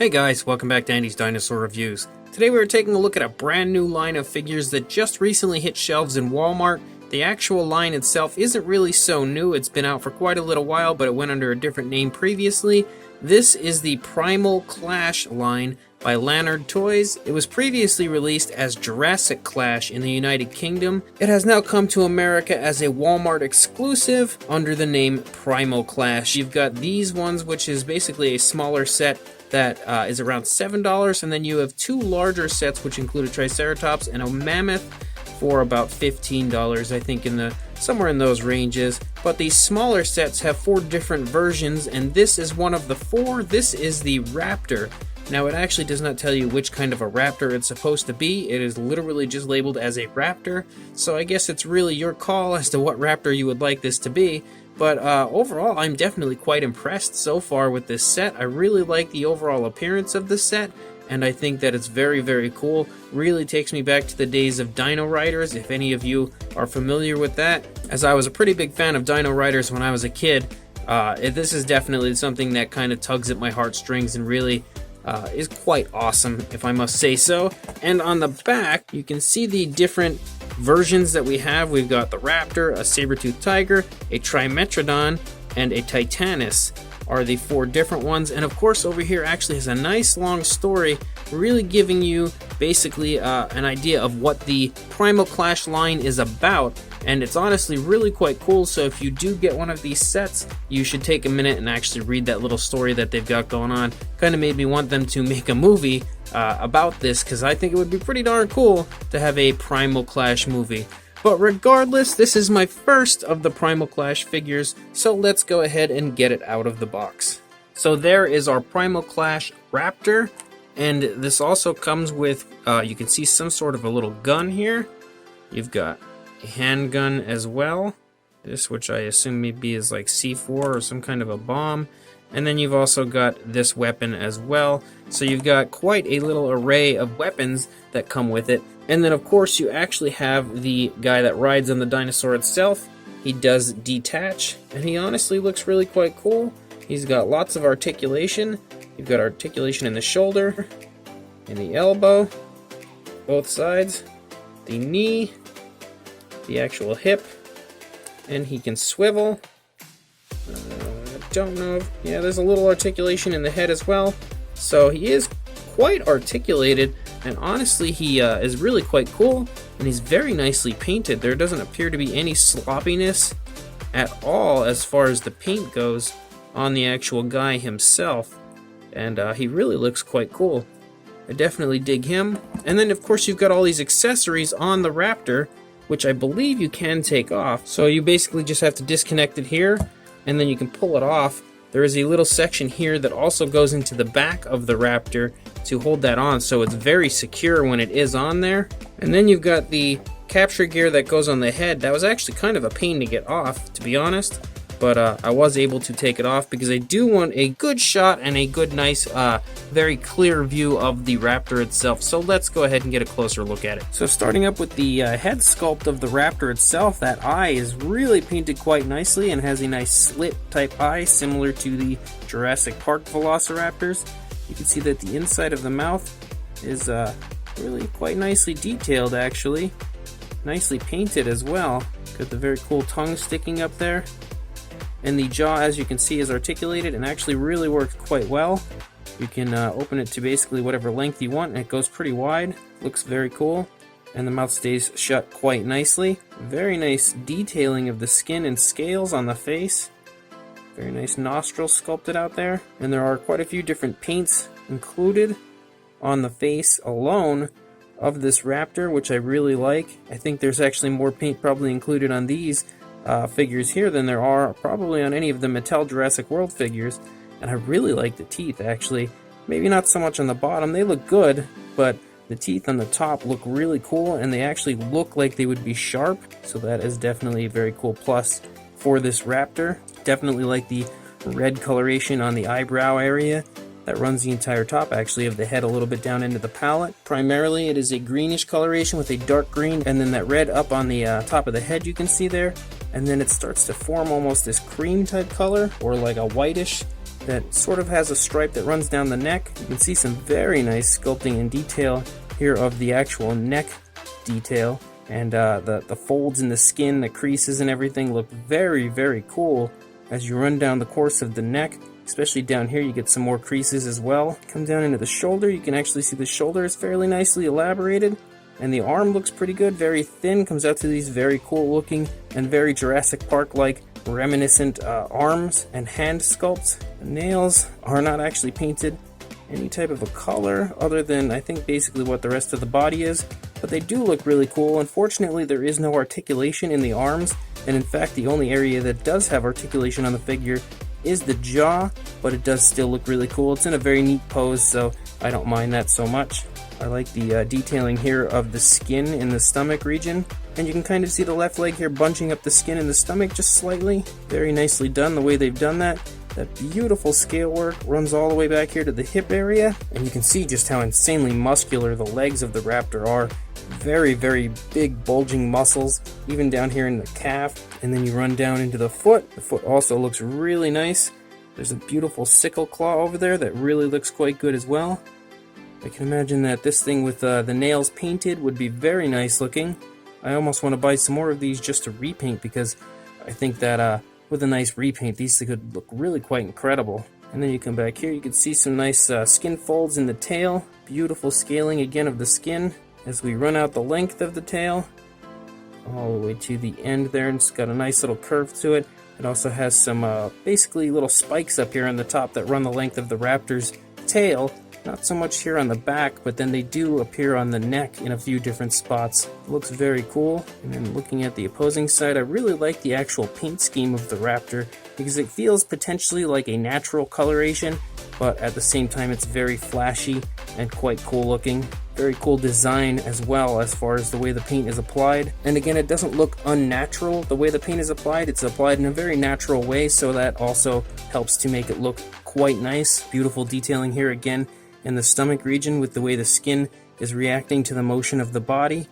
Hey guys, welcome back to Andy's Dinosaur Reviews. Today we are taking a look at a brand new line of figures that just recently hit shelves in Walmart. The actual line itself isn't really so new, it's been out for quite a little while, but it went under a different name previously. This is the Primal Clash line by Lanard Toys. It was previously released as Jurassic Clash in the United Kingdom. It has now come to America as a Walmart exclusive under the name Primal Clash. You've got these ones, which is basically a smaller set that is around $7, and then you have two larger sets which include a Triceratops and a Mammoth for about $15, I think, somewhere in those ranges. But these smaller sets have 4 different versions, and this is one of the 4. This is the Raptor. Now, it actually does not tell you which kind of a raptor it's supposed to be. It is literally just labeled as a raptor, so I guess it's really your call as to what raptor you would like this to be. But overall, I'm definitely quite impressed so far with this set. I really like the overall appearance of this set, and I think that it's very, very cool. Really takes me back to the days of Dino Riders, if any of you are familiar with that. As I was a pretty big fan of Dino Riders when I was a kid, this is definitely something that kind of tugs at my heartstrings and really is quite awesome, if I must say so. And on the back, you can see the different versions that we have. We've got the Raptor, a saber-toothed tiger, a Trimetrodon, and a Titanus are the 4 different ones. And of course, over here actually has a nice long story really giving you basically an idea of what the Primal Clash line is about. And it's honestly really quite cool, so if you do get one of these sets, you should take a minute and actually read that little story that they've got going on. Kind of made me want them to make a movie about this, because I think it would be pretty darn cool to have a Primal Clash movie. But regardless, this is my first of the Primal Clash figures, so let's go ahead and get it out of the box. So there is our Primal Clash Raptor, and this also comes with, you can see some sort of a little gun here. You've got a handgun as well, this which I assume maybe is like C4 or some kind of a bomb. And then you've also got this weapon as well. So you've got quite a little array of weapons that come with it. And then of course you actually have the guy that rides on the dinosaur itself. He does detach, and he honestly looks really quite cool. He's got lots of articulation. You've got articulation in the shoulder, in the elbow, both sides, the knee, the actual hip, and he can swivel. Don't know if, yeah, there's a little articulation in the head as well, so he is quite articulated, and honestly he is really quite cool, and he's very nicely painted. There doesn't appear to be any sloppiness at all as far as the paint goes on the actual guy himself, and he really looks quite cool. I definitely dig him. And then of course you've got all these accessories on the Raptor, which I believe you can take off. So you basically just have to disconnect it here, and then you can pull it off. There is a little section here that also goes into the back of the Raptor to hold that on, so it's very secure when it is on there. And then you've got the capture gear that goes on the head. That was actually kind of a pain to get off, to be honest, but I was able to take it off because I do want a good shot and a good, nice, very clear view of the Raptor itself. So let's go ahead and get a closer look at it. So starting up with the head sculpt of the Raptor itself, that eye is really painted quite nicely and has a nice slit type eye similar to the Jurassic Park Velociraptors. You can see that the inside of the mouth is really quite nicely detailed, actually. Nicely painted as well. Got the very cool tongue sticking up there. And the jaw, as you can see, is articulated and actually really works quite well. You can open it to basically whatever length you want, and it goes pretty wide. Looks very cool. And the mouth stays shut quite nicely. Very nice detailing of the skin and scales on the face. Very nice nostrils sculpted out there. And there are quite a few different paints included on the face alone of this Raptor, which I really like. I think there's actually more paint probably included on these figures here than there are probably on any of the Mattel Jurassic World figures. And I really like the teeth, actually. Maybe not so much on the bottom, they look good, but the teeth on the top look really cool, and they actually look like they would be sharp, so that is definitely a very cool plus for this Raptor. Definitely like the red coloration on the eyebrow area that runs the entire top, actually, of the head a little bit down into the palate. Primarily it is a greenish coloration with a dark green, and then that red up on the top of the head you can see there, and then it starts to form almost this cream type color, or like a whitish that sort of has a stripe that runs down the neck. You can see some very nice sculpting and detail here of the actual neck detail, and the folds in the skin, the creases and everything look very, very cool as you run down the course of the neck. Especially down here, you get some more creases as well. Come down into the shoulder, you can actually see the shoulder is fairly nicely elaborated, and the arm looks pretty good, very thin, comes out to these very cool looking and very Jurassic Park-like reminiscent arms and hand sculpts. The nails are not actually painted any type of a color other than I think basically what the rest of the body is, but they do look really cool. Unfortunately, there is no articulation in the arms, and in fact the only area that does have articulation on the figure is the jaw, but it does still look really cool. It's in a very neat pose, so I don't mind that so much. I like the detailing here of the skin in the stomach region, and you can kind of see the left leg here bunching up the skin in the stomach just slightly. Very nicely done the way they've done that. That beautiful scale work runs all the way back here to the hip area, and you can see just how insanely muscular the legs of the raptor are. Very, very big bulging muscles, even down here in the calf, and then you run down into the foot. The foot also looks really nice. There's a beautiful sickle claw over there that really looks quite good as well. I can imagine that this thing with the nails painted would be very nice looking. I almost want to buy some more of these just to repaint, because I think that with a nice repaint these could look really quite incredible. And then you come back here, you can see some nice skin folds in the tail. Beautiful scaling again of the skin as we run out the length of the tail all the way to the end there, and it's got a nice little curve to it. It also has some basically little spikes up here on the top that run the length of the raptor's tail. Not so much here on the back, but then they do appear on the neck in a few different spots. It looks very cool. And then looking at the opposing side, I really like the actual paint scheme of the raptor, because it feels potentially like a natural coloration, but at the same time it's very flashy and quite cool looking. Very cool design as well as far as the way the paint is applied. And again, it doesn't look unnatural the way the paint is applied. It's applied in a very natural way, so that also helps to make it look quite nice. Beautiful detailing here again in the stomach region with the way the skin is reacting to the motion of the body.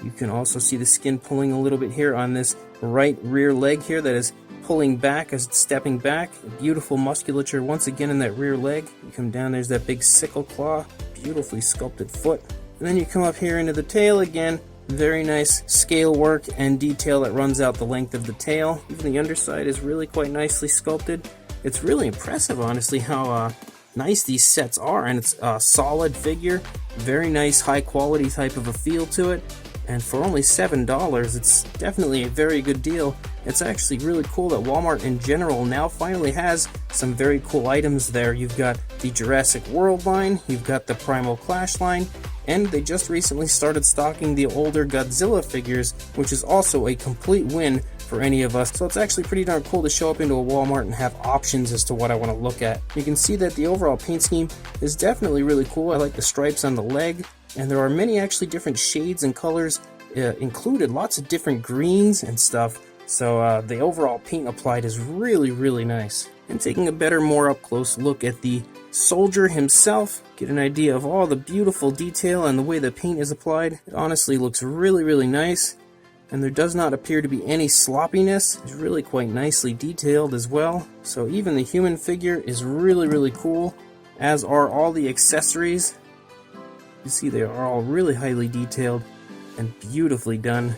You can also see the skin pulling a little bit here on this right rear leg here that is pulling back as it's stepping back. Beautiful musculature once again in that rear leg. You come down, there's that big sickle claw, beautifully sculpted foot. And then you come up here into the tail again. Very nice scale work and detail that runs out the length of the tail. Even the underside is really quite nicely sculpted. It's really impressive, honestly, how nice these sets are, and it's a solid figure, very nice high quality type of a feel to it, and for only $7 it's definitely a very good deal. It's actually really cool that Walmart in general now finally has some very cool items there. You've got the Jurassic World line, you've got the Primal Clash line, and they just recently started stocking the older Godzilla figures, which is also a complete win for any of us. So it's actually pretty darn cool to show up into a Walmart and have options as to what I want to look at. You can see that the overall paint scheme is definitely really cool. I like the stripes on the leg, and there are many actually different shades and colors included, lots of different greens and stuff. So the overall paint applied is really, really nice. And taking a better, more up close look at the soldier himself, get an idea of all the beautiful detail and the way the paint is applied. It honestly looks really, really nice, and there does not appear to be any sloppiness. It's really quite nicely detailed as well. So even the human figure is really, really cool, as are all the accessories. You see they are all really highly detailed and beautifully done.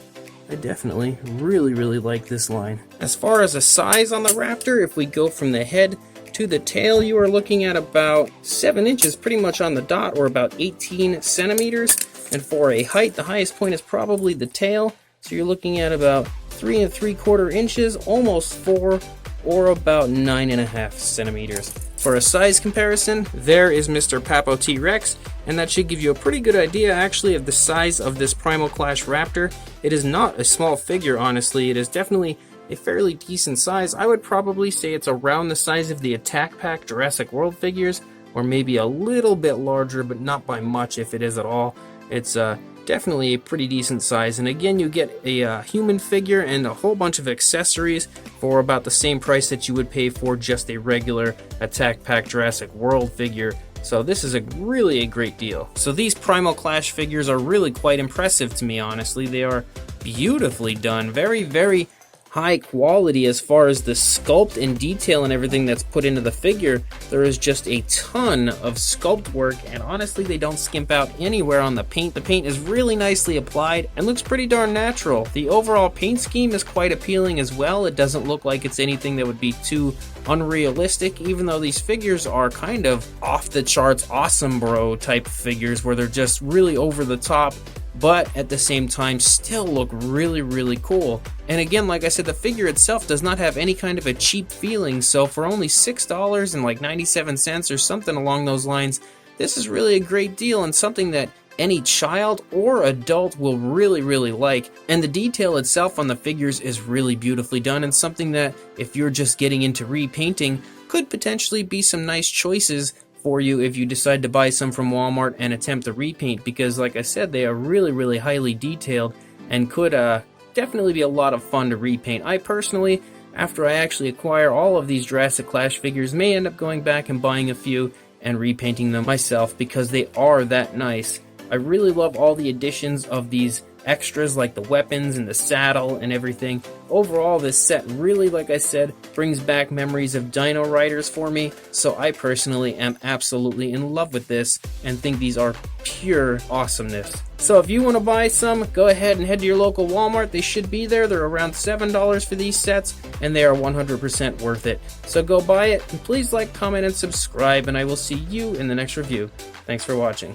I definitely really, really like this line. As far as a size on the Raptor, if we go from the head to the tail, you are looking at about 7 inches pretty much on the dot, or about 18 centimeters. And for a height, the highest point is probably the tail. So you're looking at about 3 3/4 inches, almost 4, or about 9.5 centimeters. For a size comparison, there is Mr. Papo T-Rex, and that should give you a pretty good idea actually of the size of this Primal Clash Raptor. It is not a small figure, honestly. It is definitely a fairly decent size. I would probably say it's around the size of the Attack Pack Jurassic World figures, or maybe a little bit larger, but not by much if it is at all. It's definitely a pretty decent size, and again you get a human figure and a whole bunch of accessories for about the same price that you would pay for just a regular Attack Pack Jurassic World figure. So this is really a great deal. So these Primal Clash figures are really quite impressive to me, honestly. They are beautifully done, very, very high quality as far as the sculpt and detail and everything that's put into the figure. There is just a ton of sculpt work, and honestly they don't skimp out anywhere on the paint. The paint is really nicely applied and looks pretty darn natural. The overall paint scheme is quite appealing as well. It doesn't look like it's anything that would be too unrealistic, even though these figures are kind of off the charts awesome bro type figures where they're just really over the top, but at the same time still look really cool. And again, like I said, the figure itself does not have any kind of a cheap feeling, so for only $6 and like 97 cents or something along those lines, this is really a great deal and something that any child or adult will really like. And the detail itself on the figures is really beautifully done, and something that if you're just getting into repainting could potentially be some nice choices for you if you decide to buy some from Walmart and attempt a repaint, because like I said, they are really highly detailed and could definitely be a lot of fun to repaint. I personally, after I actually acquire all of these Jurassic Clash figures, may end up going back and buying a few and repainting them myself because they are that nice. I really love all the additions of these extras like the weapons and the saddle and everything. Overall, this set really, like I said, brings back memories of Dino Riders for me, so I personally am absolutely in love with this and think these are pure awesomeness. So if you want to buy some, go ahead and head to your local Walmart. They should be there. They're around $7 for these sets, and they are 100% worth it. So go buy it, and please like, comment, and subscribe, and I will see you in the next review. Thanks for watching.